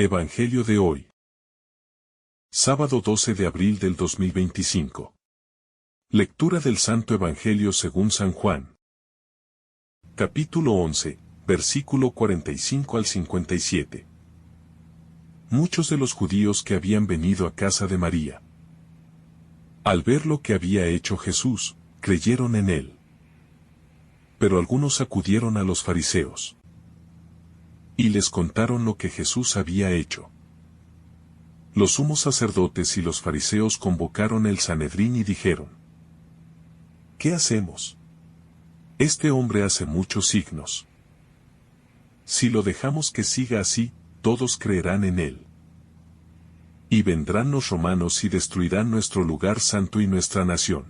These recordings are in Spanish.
Evangelio de hoy. Sábado 12 de abril del 2025. Lectura del Santo Evangelio según San Juan. Capítulo 11, versículo 45 al 57. Muchos de los judíos que habían venido a casa de María, al ver lo que había hecho Jesús, creyeron en él. Pero algunos acudieron a los fariseos y les contaron lo que Jesús había hecho. Los sumos sacerdotes y los fariseos convocaron el Sanedrín y dijeron: ¿Qué hacemos? Este hombre hace muchos signos. Si lo dejamos que siga así, todos creerán en él. Y vendrán los romanos y destruirán nuestro lugar santo y nuestra nación.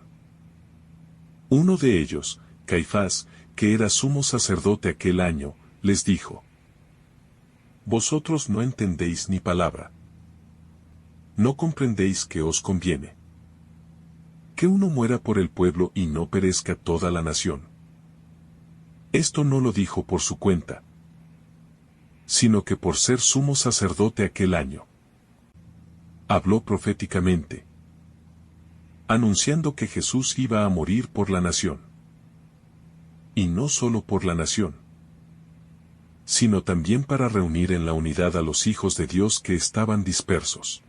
Uno de ellos, Caifás, que era sumo sacerdote aquel año, les dijo: Vosotros no entendéis ni palabra. ¿No comprendéis que os conviene que uno muera por el pueblo y no perezca toda la nación? Esto no lo dijo por su cuenta, sino que por ser sumo sacerdote aquel año. Habló proféticamente, anunciando que Jesús iba a morir por la nación. Y no solo por la nación, sino también para reunir en la unidad a los hijos de Dios que estaban dispersos.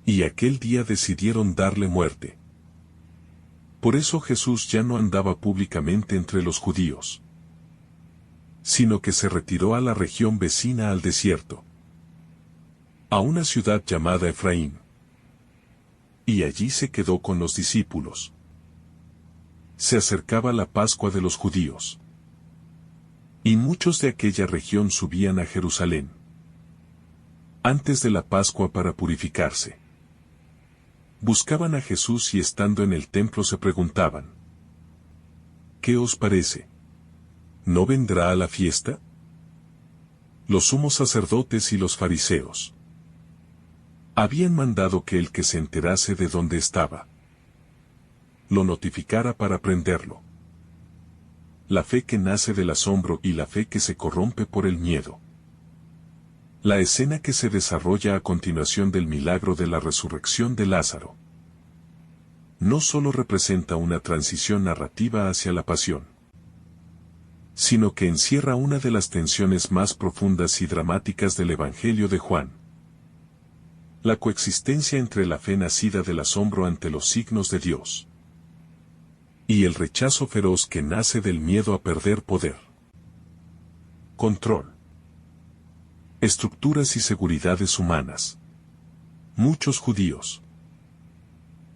Y aquel día decidieron darle muerte. Por eso Jesús ya no andaba públicamente entre los judíos, sino que se retiró a la región vecina al desierto, a una ciudad llamada Efraín. Y allí se quedó con los discípulos. Se acercaba la Pascua de los judíos, y muchos de aquella región subían a Jerusalén antes de la Pascua para purificarse. Buscaban a Jesús y estando en el templo se preguntaban: ¿Qué os parece? ¿No vendrá a la fiesta? Los sumos sacerdotes y los fariseos habían mandado que el que se enterase de dónde estaba lo notificara para prenderlo. La fe que nace del asombro y la fe que se corrompe por el miedo. La escena que se desarrolla a continuación del milagro de la resurrección de Lázaro no solo representa una transición narrativa hacia la pasión, sino que encierra una de las tensiones más profundas y dramáticas del Evangelio de Juan: la coexistencia entre la fe nacida del asombro ante los signos de Dios y el rechazo feroz que nace del miedo a perder poder, control, estructuras y seguridades humanas. Muchos judíos,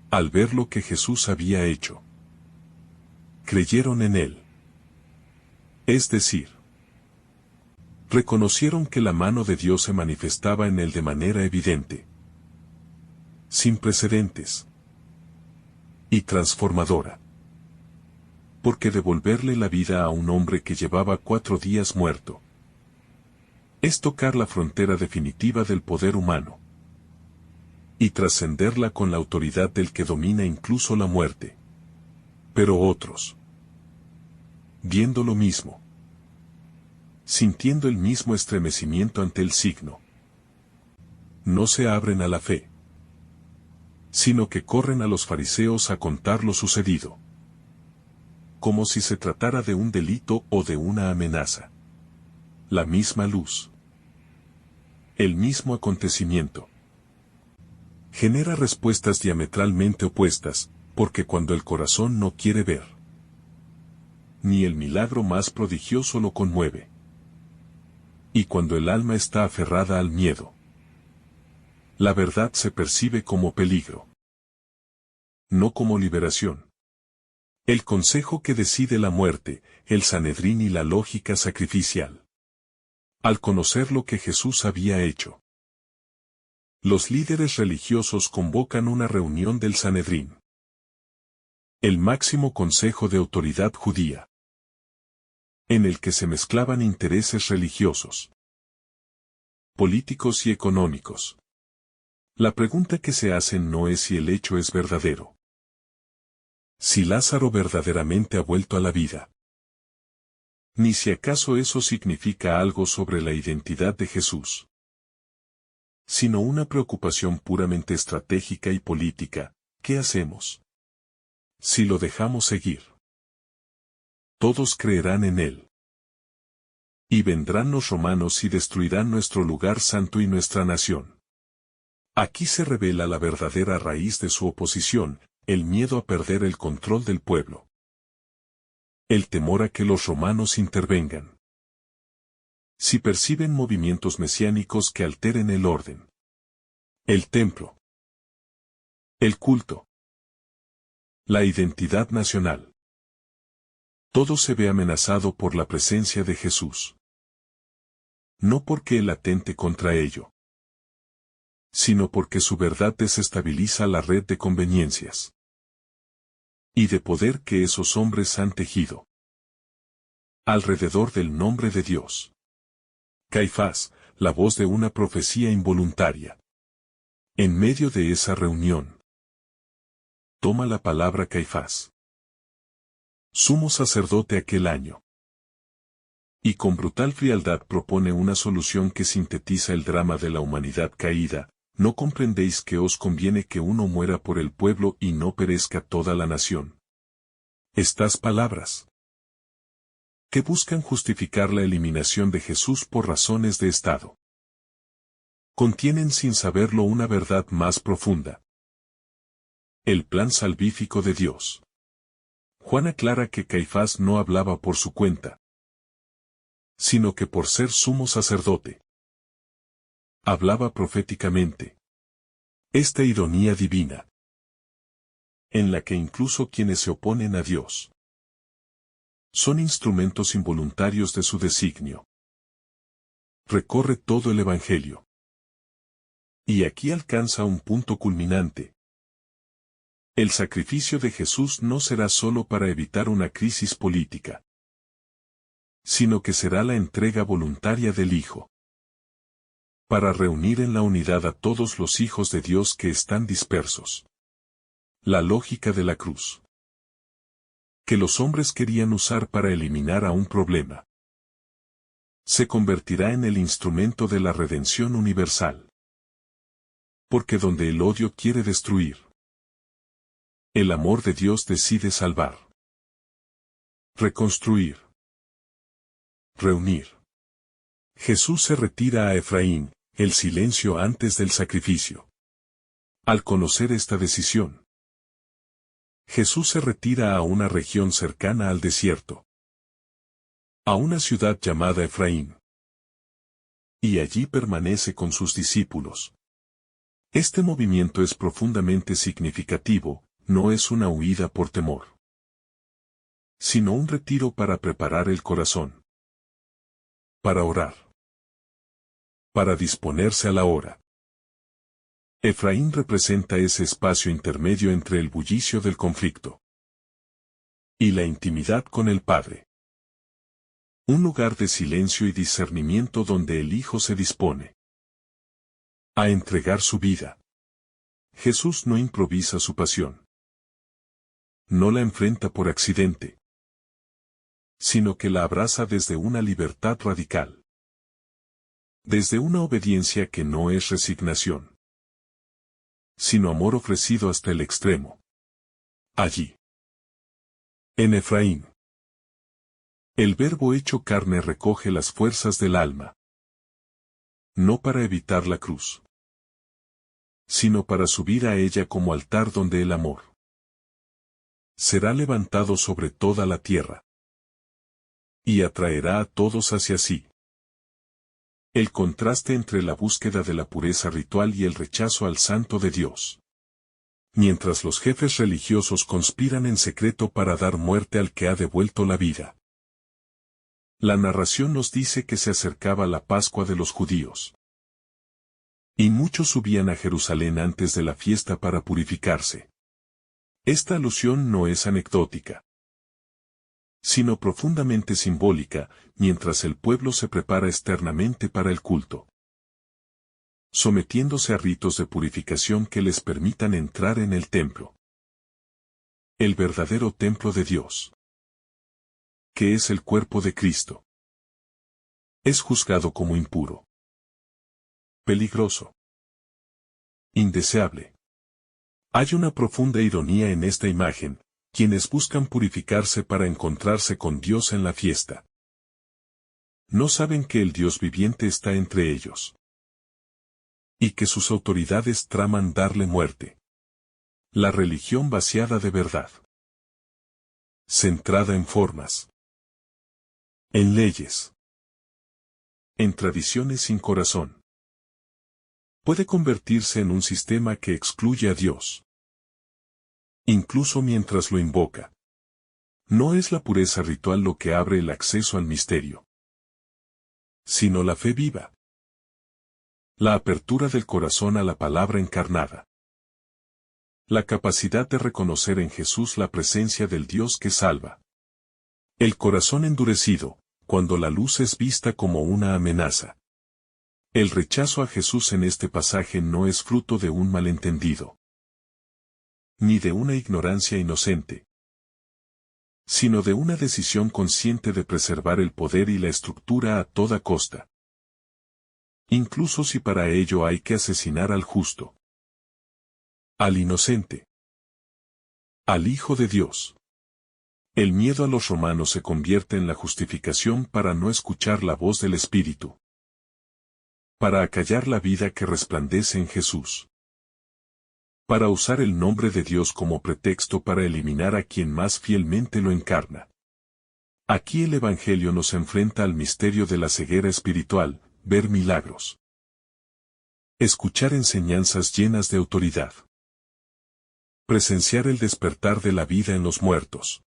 al ver lo que Jesús había hecho, creyeron en él. Es decir, reconocieron que la mano de Dios se manifestaba en él de manera evidente, sin precedentes y transformadora. Porque devolverle la vida a un hombre que llevaba 4 días muerto es tocar la frontera definitiva del poder humano y trascenderla con la autoridad del que domina incluso la muerte. Pero otros, viendo lo mismo, sintiendo el mismo estremecimiento ante el signo, no se abren a la fe, sino que corren a los fariseos a contar lo sucedido, como si se tratara de un delito o de una amenaza. La misma luz, el mismo acontecimiento, genera respuestas diametralmente opuestas, porque cuando el corazón no quiere ver, ni el milagro más prodigioso lo conmueve. Y cuando el alma está aferrada al miedo, la verdad se percibe como peligro, no como liberación. El consejo que decide la muerte, el Sanedrín y la lógica sacrificial. Al conocer lo que Jesús había hecho, los líderes religiosos convocan una reunión del Sanedrín, el máximo consejo de autoridad judía, en el que se mezclaban intereses religiosos, políticos y económicos. La pregunta que se hacen no es si el hecho es verdadero, si Lázaro verdaderamente ha vuelto a la vida, ni si acaso eso significa algo sobre la identidad de Jesús. sino una preocupación puramente estratégica y política. ¿Qué hacemos si lo dejamos seguir? Todos creerán en él. Y vendrán los romanos y destruirán nuestro lugar santo y nuestra nación. Aquí se revela la verdadera raíz de su oposición, el miedo a perder el control del pueblo. El temor a que los romanos intervengan. Si perciben movimientos mesiánicos que alteren el orden. El templo. El culto. La identidad nacional. Todo se ve amenazado por la presencia de Jesús. No porque él atente contra ello, sino porque su verdad desestabiliza la red de conveniencias y de poder que esos hombres han tejido alrededor del nombre de Dios. Caifás, la voz de una profecía involuntaria. En medio de esa reunión, toma la palabra Caifás, sumo sacerdote aquel año. Y con brutal frialdad propone una solución que sintetiza el drama de la humanidad caída. ¿No comprendéis que os conviene que uno muera por el pueblo y no perezca toda la nación? Estas palabras, que buscan justificar la eliminación de Jesús por razones de Estado, contienen sin saberlo una verdad más profunda. El plan salvífico de Dios. Juan aclara que Caifás no hablaba por su cuenta, sino que por ser sumo sacerdote, hablaba proféticamente. Esta ironía divina, en la que incluso quienes se oponen a Dios son instrumentos involuntarios de su designio, recorre todo el Evangelio. Y aquí alcanza un punto culminante. El sacrificio de Jesús no será solo para evitar una crisis política, sino que será la entrega voluntaria del Hijo, para reunir en la unidad a todos los hijos de Dios que están dispersos. La lógica de la cruz, que los hombres querían usar para eliminar a un problema, se convertirá en el instrumento de la redención universal. Porque donde el odio quiere destruir, el amor de Dios decide salvar, reconstruir, reunir. Jesús se retira a Efraín, el silencio antes del sacrificio. Al conocer esta decisión, Jesús se retira a una región cercana al desierto, a una ciudad llamada Efraín, y allí permanece con sus discípulos. Este movimiento es profundamente significativo, no es una huida por temor, sino un retiro para preparar el corazón, para orar, para disponerse a la hora. Efraín representa ese espacio intermedio entre el bullicio del conflicto y la intimidad con el Padre. Un lugar de silencio y discernimiento donde el Hijo se dispone a entregar su vida. Jesús no improvisa su pasión. No la enfrenta por accidente, sino que la abraza desde una libertad radical. Desde una obediencia que no es resignación, sino amor ofrecido hasta el extremo. Allí, en Efraín, el Verbo hecho carne recoge las fuerzas del alma, no para evitar la cruz, sino para subir a ella como altar donde el amor será levantado sobre toda la tierra y atraerá a todos hacia sí. El contraste entre la búsqueda de la pureza ritual y el rechazo al santo de Dios. Mientras los jefes religiosos conspiran en secreto para dar muerte al que ha devuelto la vida. La narración nos dice que se acercaba la Pascua de los judíos. Y muchos subían a Jerusalén antes de la fiesta para purificarse. Esta alusión no es anecdótica, sino profundamente simbólica, mientras el pueblo se prepara externamente para el culto, sometiéndose a ritos de purificación que les permitan entrar en el templo. El verdadero templo de Dios, que es el cuerpo de Cristo, es juzgado como impuro, peligroso, indeseable. Hay una profunda ironía en esta imagen, quienes buscan purificarse para encontrarse con Dios en la fiesta. No saben que el Dios viviente está entre ellos. Y que sus autoridades traman darle muerte. La religión vaciada de verdad. Centrada en formas. En leyes. En tradiciones sin corazón. Puede convertirse en un sistema que excluye a Dios. Incluso mientras lo invoca. No es la pureza ritual lo que abre el acceso al misterio, sino la fe viva. La apertura del corazón a la palabra encarnada. La capacidad de reconocer en Jesús la presencia del Dios que salva. El corazón endurecido, cuando la luz es vista como una amenaza. El rechazo a Jesús en este pasaje no es fruto de un malentendido, ni de una ignorancia inocente, sino de una decisión consciente de preservar el poder y la estructura a toda costa. Incluso si para ello hay que asesinar al justo, al inocente, al Hijo de Dios. El miedo a los romanos se convierte en la justificación para no escuchar la voz del Espíritu, para acallar la vida que resplandece en Jesús, para usar el nombre de Dios como pretexto para eliminar a quien más fielmente lo encarna. Aquí el Evangelio nos enfrenta al misterio de la ceguera espiritual, ver milagros, escuchar enseñanzas llenas de autoridad, presenciar el despertar de la vida en los muertos,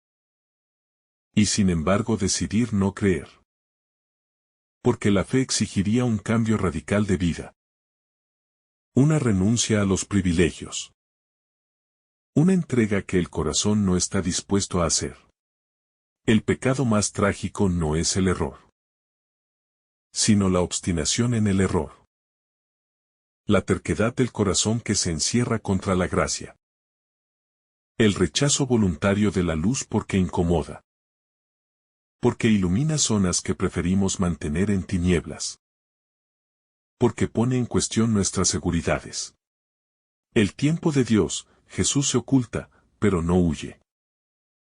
y sin embargo decidir no creer. Porque la fe exigiría un cambio radical de vida. Una renuncia a los privilegios. Una entrega que el corazón no está dispuesto a hacer. El pecado más trágico no es el error, sino la obstinación en el error. La terquedad del corazón que se encierra contra la gracia. El rechazo voluntario de la luz porque incomoda. Porque ilumina zonas que preferimos mantener en tinieblas. Porque pone en cuestión nuestras seguridades. El tiempo de Dios, Jesús se oculta, pero no huye.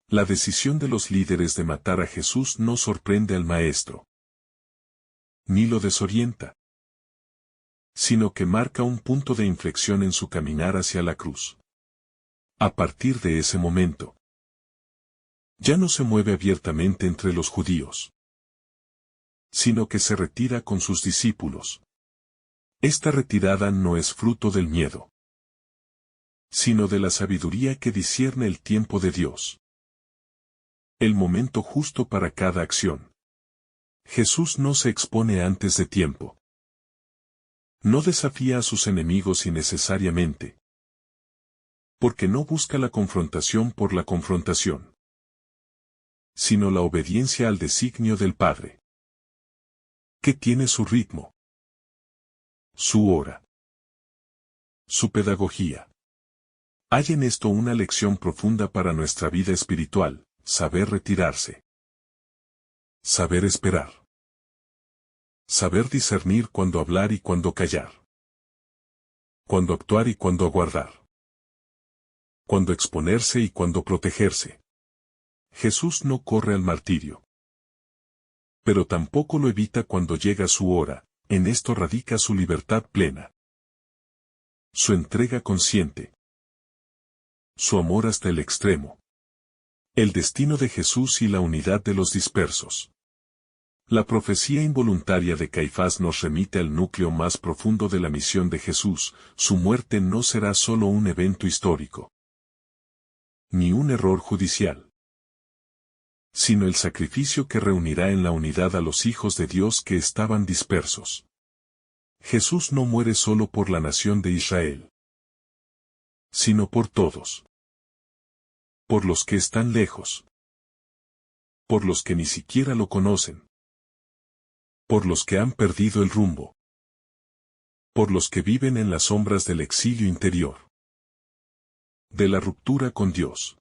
La decisión de los líderes de matar a Jesús no sorprende al Maestro, ni lo desorienta, sino que marca un punto de inflexión en su caminar hacia la cruz. A partir de ese momento, ya no se mueve abiertamente entre los judíos, sino que se retira con sus discípulos. Esta retirada no es fruto del miedo, sino de la sabiduría que discierne el tiempo de Dios. El momento justo para cada acción. Jesús no se expone antes de tiempo. No desafía a sus enemigos innecesariamente, porque no busca la confrontación por la confrontación, sino la obediencia al designio del Padre, que tiene su ritmo, su hora, su pedagogía. Hay en esto una lección profunda para nuestra vida espiritual: saber retirarse, saber esperar, saber discernir cuándo hablar y cuándo callar, cuándo actuar y cuándo aguardar, cuándo exponerse y cuándo protegerse. Jesús no corre al martirio, pero tampoco lo evita cuando llega su hora. En esto radica su libertad plena, su entrega consciente, su amor hasta el extremo, el destino de Jesús y la unidad de los dispersos. La profecía involuntaria de Caifás nos remite al núcleo más profundo de la misión de Jesús: su muerte no será solo un evento histórico, ni un error judicial, sino el sacrificio que reunirá en la unidad a los hijos de Dios que estaban dispersos. Jesús no muere solo por la nación de Israel, sino por todos. Por los que están lejos, por los que ni siquiera lo conocen, por los que han perdido el rumbo, por los que viven en las sombras del exilio interior, de la ruptura con Dios.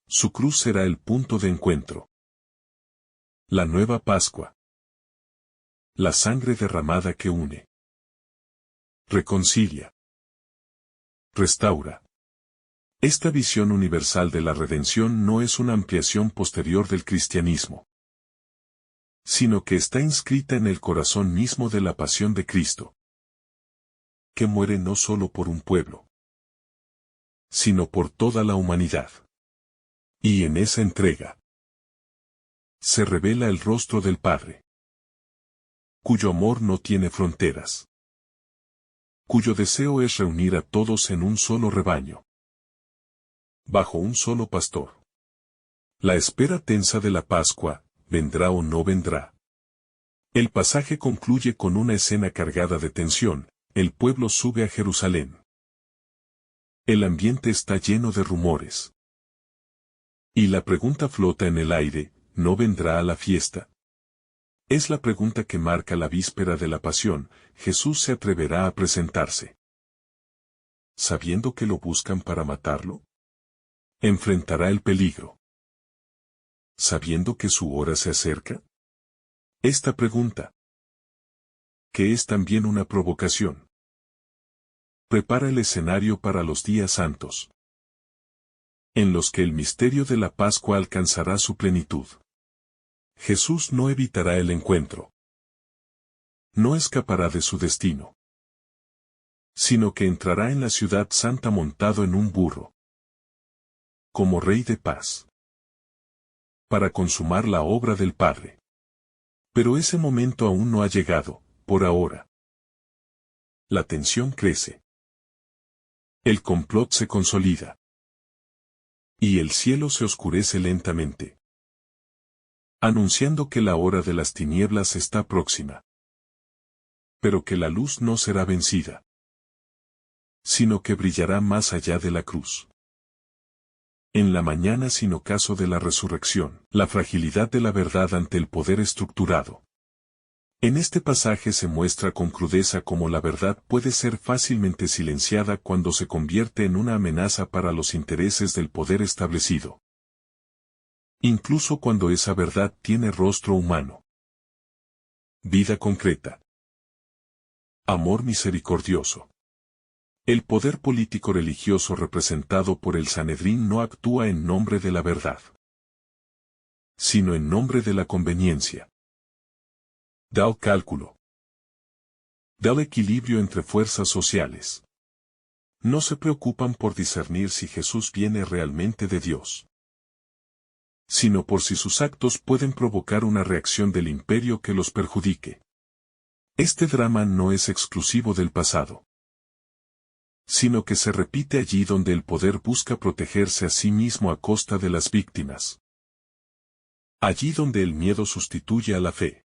Su cruz será el punto de encuentro. La nueva Pascua. La sangre derramada que une, reconcilia, restaura. Esta visión universal de la redención no es una ampliación posterior del cristianismo, sino que está inscrita en el corazón mismo de la pasión de Cristo, que muere no solo por un pueblo, sino por toda la humanidad. Y en esa entrega se revela el rostro del Padre, cuyo amor no tiene fronteras, cuyo deseo es reunir a todos en un solo rebaño, bajo un solo pastor. La espera tensa de la Pascua, ¿vendrá o no vendrá? El pasaje concluye con una escena cargada de tensión. El pueblo sube a Jerusalén. El ambiente está lleno de rumores. Y la pregunta flota en el aire, ¿no vendrá a la fiesta? Es la pregunta que marca la víspera de la pasión. Jesús se atreverá a presentarse, sabiendo que lo buscan para matarlo. ¿Enfrentará el peligro, sabiendo que su hora se acerca? Esta pregunta, que es también una provocación, prepara el escenario para los días santos, en los que el misterio de la Pascua alcanzará su plenitud. Jesús no evitará el encuentro, no escapará de su destino, sino que entrará en la ciudad santa montado en un burro, como Rey de paz, para consumar la obra del Padre. Pero ese momento aún no ha llegado, por ahora. La tensión crece. El complot se consolida. Y el cielo se oscurece lentamente, anunciando que la hora de las tinieblas está próxima. Pero que la luz no será vencida, sino que brillará más allá de la cruz. En la mañana sin ocaso de la resurrección, la fragilidad de la verdad ante el poder estructurado. En este pasaje se muestra con crudeza cómo la verdad puede ser fácilmente silenciada cuando se convierte en una amenaza para los intereses del poder establecido. Incluso cuando esa verdad tiene rostro humano. Vida concreta. Amor misericordioso. El poder político religioso representado por el Sanedrín no actúa en nombre de la verdad, sino en nombre de la conveniencia. Da el cálculo. Da el equilibrio entre fuerzas sociales. No se preocupan por discernir si Jesús viene realmente de Dios, sino por si sus actos pueden provocar una reacción del imperio que los perjudique. Este drama no es exclusivo del pasado, sino que se repite allí donde el poder busca protegerse a sí mismo a costa de las víctimas. Allí donde el miedo sustituye a la fe.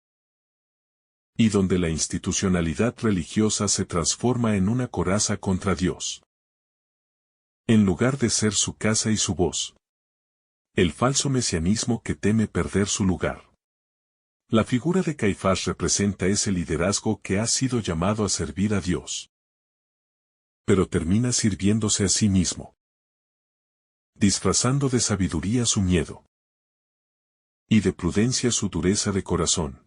Y donde la institucionalidad religiosa se transforma en una coraza contra Dios. En lugar de ser su casa y su voz. El falso mesianismo que teme perder su lugar. La figura de Caifás representa ese liderazgo que ha sido llamado a servir a Dios, pero termina sirviéndose a sí mismo, disfrazando de sabiduría su miedo, y de prudencia su dureza de corazón.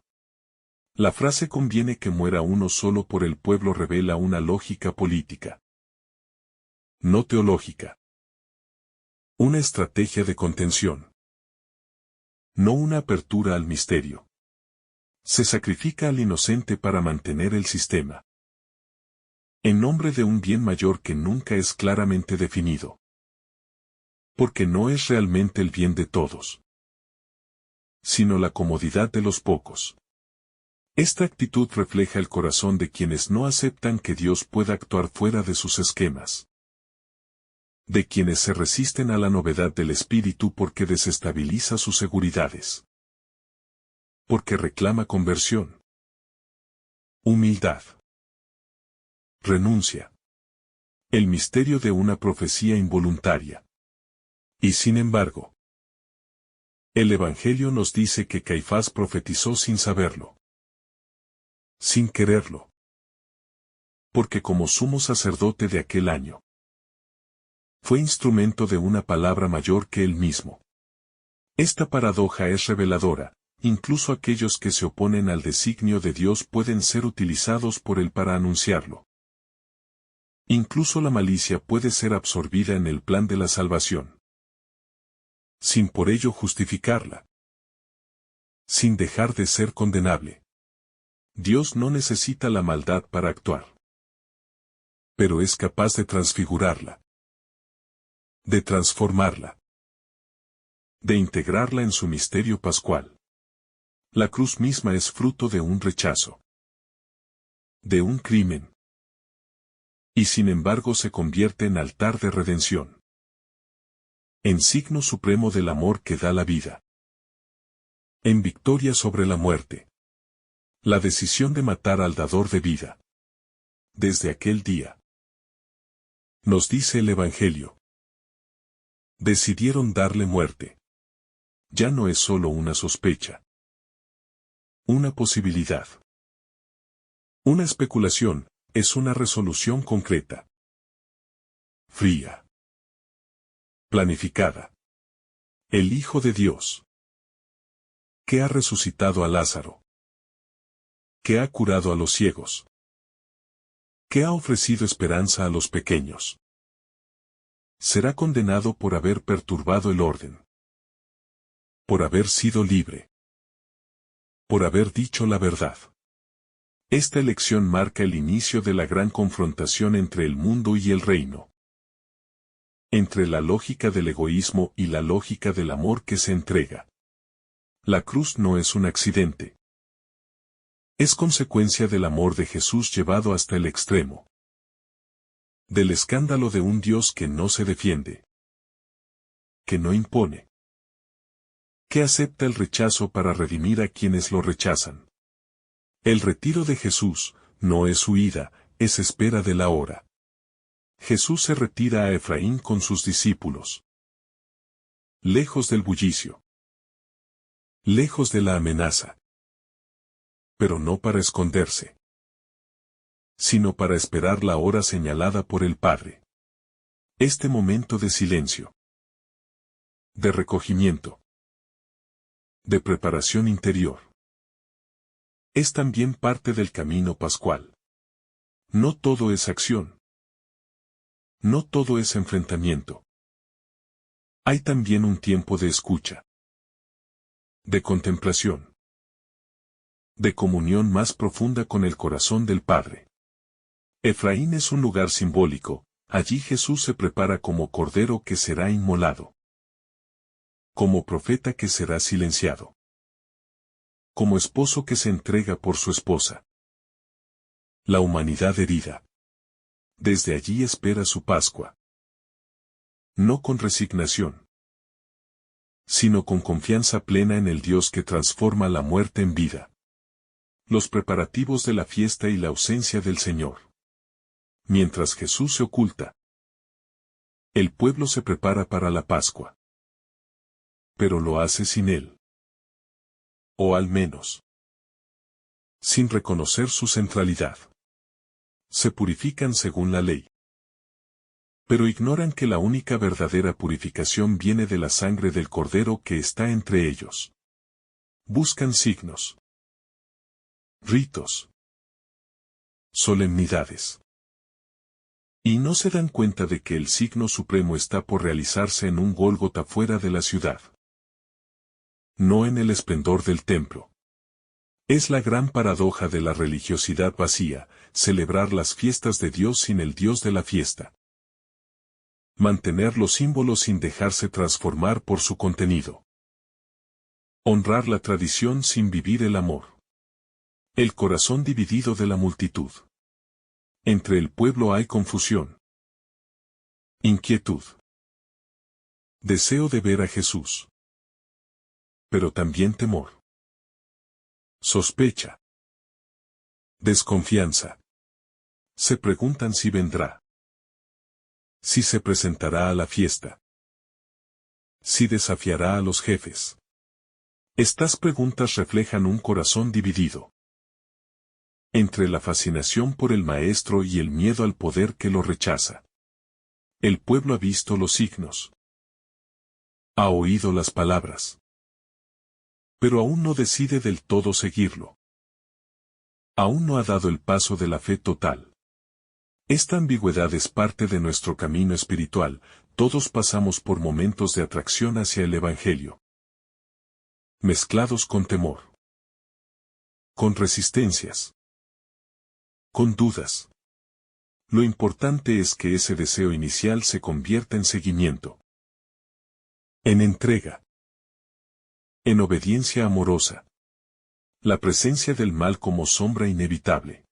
La frase "conviene que muera uno solo por el pueblo" revela una lógica política, no teológica. Una estrategia de contención, no una apertura al misterio. Se sacrifica al inocente para mantener el sistema, en nombre de un bien mayor que nunca es claramente definido. Porque no es realmente el bien de todos, sino la comodidad de los pocos. Esta actitud refleja el corazón de quienes no aceptan que Dios pueda actuar fuera de sus esquemas. De quienes se resisten a la novedad del espíritu porque desestabiliza sus seguridades. Porque reclama conversión, humildad, renuncia. El misterio de una profecía involuntaria. Y sin embargo, el Evangelio nos dice que Caifás profetizó sin saberlo, sin quererlo. Porque como sumo sacerdote de aquel año, fue instrumento de una palabra mayor que él mismo. Esta paradoja es reveladora. Incluso aquellos que se oponen al designio de Dios pueden ser utilizados por él para anunciarlo. Incluso la malicia puede ser absorbida en el plan de la salvación, sin por ello justificarla, sin dejar de ser condenable. Dios no necesita la maldad para actuar, pero es capaz de transfigurarla, de transformarla, de integrarla en su misterio pascual. La cruz misma es fruto de un rechazo, de un crimen, y sin embargo se convierte en altar de redención, en signo supremo del amor que da la vida, en victoria sobre la muerte. La decisión de matar al dador de vida. Desde aquel día, nos dice el Evangelio, decidieron darle muerte. Ya no es solo una sospecha, una posibilidad, una especulación, es una resolución concreta, fría, planificada. El Hijo de Dios, que ha resucitado a Lázaro, que ha curado a los ciegos, que ha ofrecido esperanza a los pequeños, será condenado por haber perturbado el orden, por haber sido libre, por haber dicho la verdad. Esta elección marca el inicio de la gran confrontación entre el mundo y el reino, entre la lógica del egoísmo y la lógica del amor que se entrega. La cruz no es un accidente. Es consecuencia del amor de Jesús llevado hasta el extremo, del escándalo de un Dios que no se defiende, que no impone, que acepta el rechazo para redimir a quienes lo rechazan. El retiro de Jesús no es huida, es espera de la hora. Jesús se retira a Efraín con sus discípulos, lejos del bullicio, lejos de la amenaza, pero no para esconderse, sino para esperar la hora señalada por el Padre. Este momento de silencio, de recogimiento, de preparación interior, es también parte del camino pascual. No todo es acción. No todo es enfrentamiento. Hay también un tiempo de escucha, de contemplación, de comunión más profunda con el corazón del Padre. Efraín es un lugar simbólico, allí Jesús se prepara como cordero que será inmolado, como profeta que será silenciado, como esposo que se entrega por su esposa. La humanidad herida, desde allí espera su Pascua. No con resignación, sino con confianza plena en el Dios que transforma la muerte en vida. Los preparativos de la fiesta y la ausencia del Señor. Mientras Jesús se oculta, el pueblo se prepara para la Pascua. Pero lo hace sin Él. O al menos, sin reconocer su centralidad. Se purifican según la ley, pero ignoran que la única verdadera purificación viene de la sangre del Cordero que está entre ellos. Buscan signos, ritos, solemnidades. Y no se dan cuenta de que el signo supremo está por realizarse en un Gólgota fuera de la ciudad. No en el esplendor del templo. Es la gran paradoja de la religiosidad vacía, celebrar las fiestas de Dios sin el Dios de la fiesta. Mantener los símbolos sin dejarse transformar por su contenido. Honrar la tradición sin vivir el amor. El corazón dividido de la multitud. Entre el pueblo hay confusión, inquietud, deseo de ver a Jesús, pero también temor, sospecha, desconfianza. Se preguntan si vendrá, si se presentará a la fiesta, si desafiará a los jefes. Estas preguntas reflejan un corazón dividido, entre la fascinación por el Maestro y el miedo al poder que lo rechaza. El pueblo ha visto los signos, ha oído las palabras, pero aún no decide del todo seguirlo. Aún no ha dado el paso de la fe total. Esta ambigüedad es parte de nuestro camino espiritual, todos pasamos por momentos de atracción hacia el Evangelio, mezclados con temor, con resistencias, con dudas. Lo importante es que ese deseo inicial se convierta en seguimiento, en entrega, en obediencia amorosa. La presencia del mal como sombra inevitable.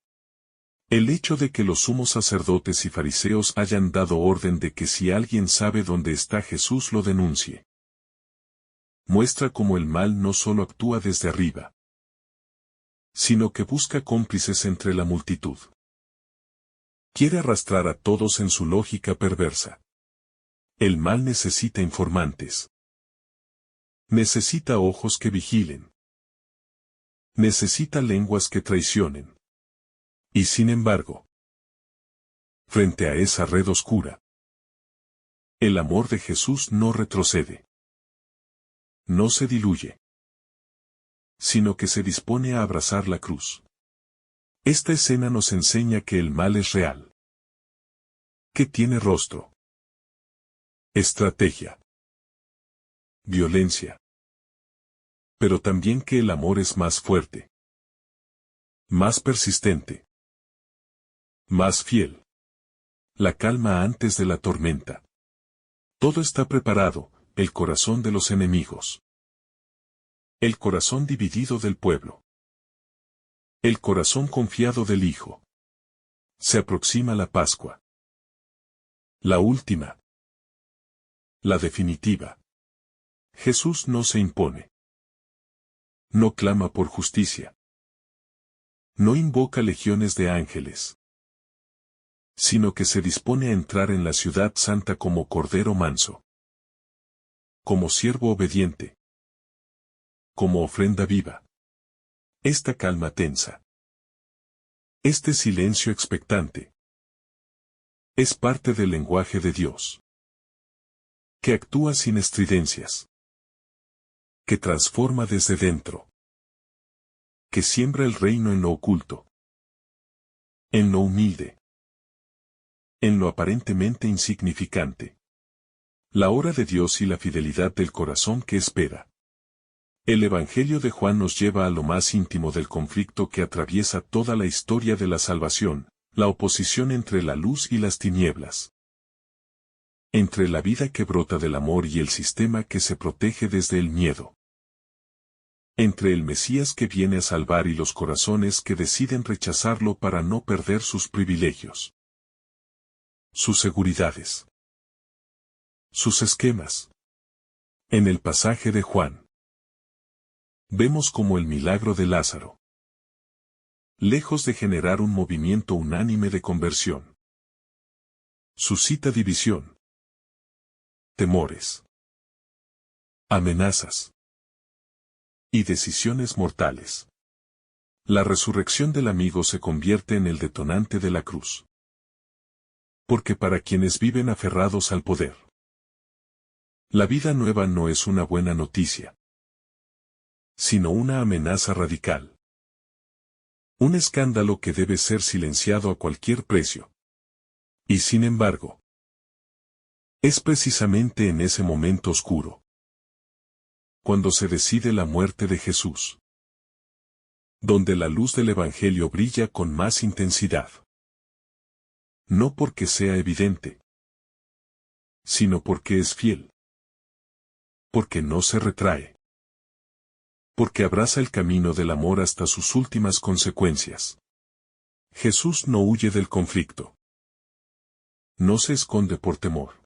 El hecho de que los sumos sacerdotes y fariseos hayan dado orden de que si alguien sabe dónde está Jesús lo denuncie, muestra cómo el mal no solo actúa desde arriba, sino que busca cómplices entre la multitud. Quiere arrastrar a todos en su lógica perversa. El mal necesita informantes. Necesita ojos que vigilen. Necesita lenguas que traicionen. Y sin embargo, frente a esa red oscura, el amor de Jesús no retrocede. No se diluye, sino que se dispone a abrazar la cruz. Esta escena nos enseña que el mal es real, que tiene rostro, estrategia, violencia, pero también que el amor es más fuerte, más persistente, más fiel. La calma antes de la tormenta. Todo está preparado, el corazón de los enemigos. El corazón dividido del pueblo. El corazón confiado del Hijo. Se aproxima la Pascua. La última. La definitiva. Jesús no se impone. No clama por justicia. No invoca legiones de ángeles, sino que se dispone a entrar en la ciudad santa como cordero manso, como siervo obediente, como ofrenda viva. Esta calma tensa, este silencio expectante, es parte del lenguaje de Dios, que actúa sin estridencias, que transforma desde dentro, que siembra el reino en lo oculto, en lo humilde, en lo aparentemente insignificante. La hora de Dios y la fidelidad del corazón que espera. El Evangelio de Juan nos lleva a lo más íntimo del conflicto que atraviesa toda la historia de la salvación, la oposición entre la luz y las tinieblas. Entre la vida que brota del amor y el sistema que se protege desde el miedo. Entre el Mesías que viene a salvar y los corazones que deciden rechazarlo para no perder sus privilegios, sus seguridades, sus esquemas. En el pasaje de Juan, vemos como el milagro de Lázaro, lejos de generar un movimiento unánime de conversión, suscita división, temores, amenazas y decisiones mortales. La resurrección del amigo se convierte en el detonante de la cruz. Porque para quienes viven aferrados al poder, la vida nueva no es una buena noticia, sino una amenaza radical. Un escándalo que debe ser silenciado a cualquier precio. Y sin embargo, es precisamente en ese momento oscuro, cuando se decide la muerte de Jesús, donde la luz del Evangelio brilla con más intensidad. No porque sea evidente, sino porque es fiel. Porque no se retrae. Porque abraza el camino del amor hasta sus últimas consecuencias. Jesús no huye del conflicto. No se esconde por temor.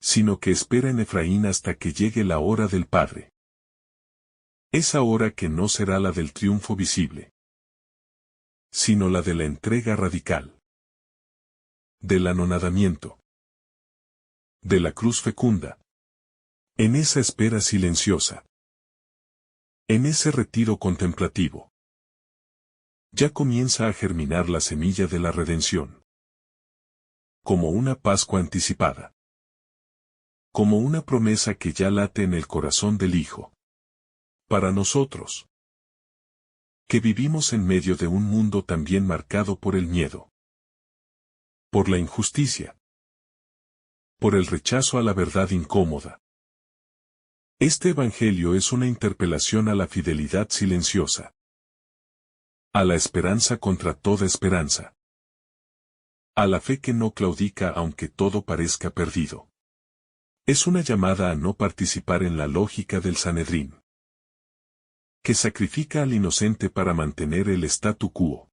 Sino que espera en Efraín hasta que llegue la hora del Padre. Esa hora que no será la del triunfo visible, sino la de la entrega radical. Del anonadamiento. De la cruz fecunda. En esa espera silenciosa. En ese retiro contemplativo. Ya comienza a germinar la semilla de la redención. Como una Pascua anticipada. Como una promesa que ya late en el corazón del Hijo. Para nosotros, que vivimos en medio de un mundo también marcado por el miedo, Por la injusticia. Por el rechazo a la verdad incómoda. Este evangelio es una interpelación a la fidelidad silenciosa. A la esperanza contra toda esperanza. A la fe que no claudica aunque todo parezca perdido. Es una llamada a no participar en la lógica del Sanedrín, que sacrifica al inocente para mantener el statu quo,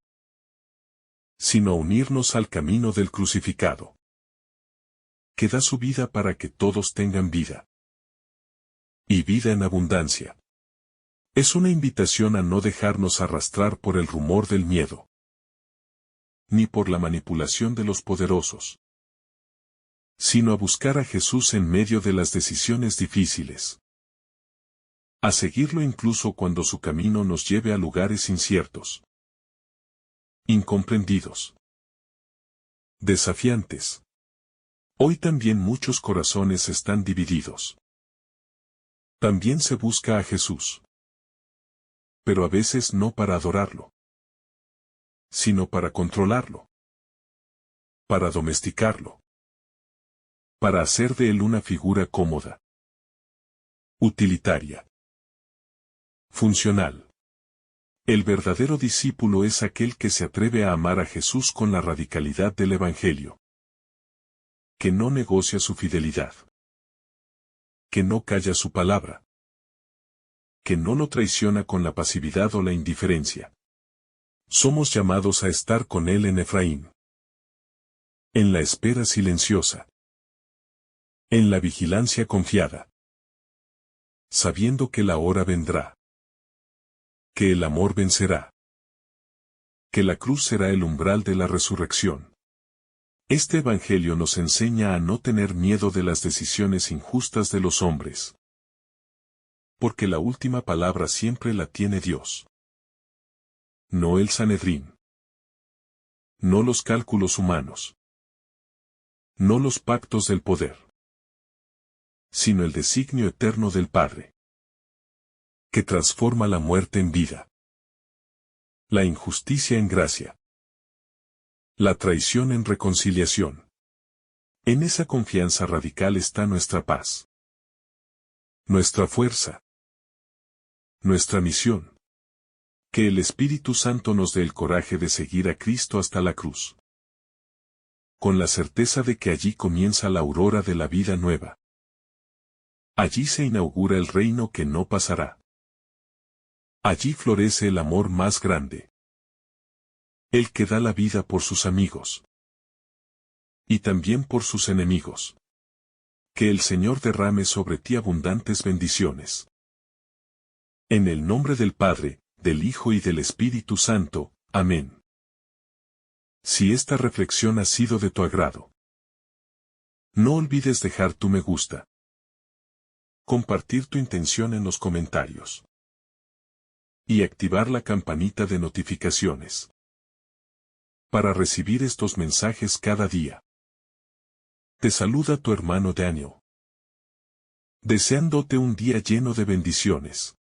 sino a unirnos al camino del crucificado, que da su vida para que todos tengan vida. Y vida en abundancia. Es una invitación a no dejarnos arrastrar por el rumor del miedo, ni por la manipulación de los poderosos, sino a buscar a Jesús en medio de las decisiones difíciles. A seguirlo incluso cuando su camino nos lleve a lugares inciertos, incomprendidos, desafiantes. Hoy también muchos corazones están divididos. También se busca a Jesús, pero a veces no para adorarlo, sino para controlarlo, para domesticarlo, para hacer de él una figura cómoda, utilitaria, funcional. El verdadero discípulo es aquel que se atreve a amar a Jesús con la radicalidad del Evangelio, que no negocia su fidelidad, que no calla su palabra, que no lo traiciona con la pasividad o la indiferencia. Somos llamados a estar con Él en Efraín, en la espera silenciosa, en la vigilancia confiada, sabiendo que la hora vendrá, que el amor vencerá, que la cruz será el umbral de la resurrección. Este Evangelio nos enseña a no tener miedo de las decisiones injustas de los hombres, porque la última palabra siempre la tiene Dios. No el Sanedrín. No los cálculos humanos. No los pactos del poder. Sino el designio eterno del Padre, que transforma la muerte en vida, la injusticia en gracia, la traición en reconciliación. En esa confianza radical está nuestra paz, nuestra fuerza, nuestra misión. Que el Espíritu Santo nos dé el coraje de seguir a Cristo hasta la cruz, con la certeza de que allí comienza la aurora de la vida nueva. Allí se inaugura el reino que no pasará. Allí florece el amor más grande, el que da la vida por sus amigos y también por sus enemigos. Que el Señor derrame sobre ti abundantes bendiciones. En el nombre del Padre, del Hijo y del Espíritu Santo. Amén. Si esta reflexión ha sido de tu agrado, no olvides dejar tu me gusta, compartir tu intención en los comentarios y activar la campanita de notificaciones para recibir estos mensajes cada día. Te saluda tu hermano Daniel, deseándote un día lleno de bendiciones.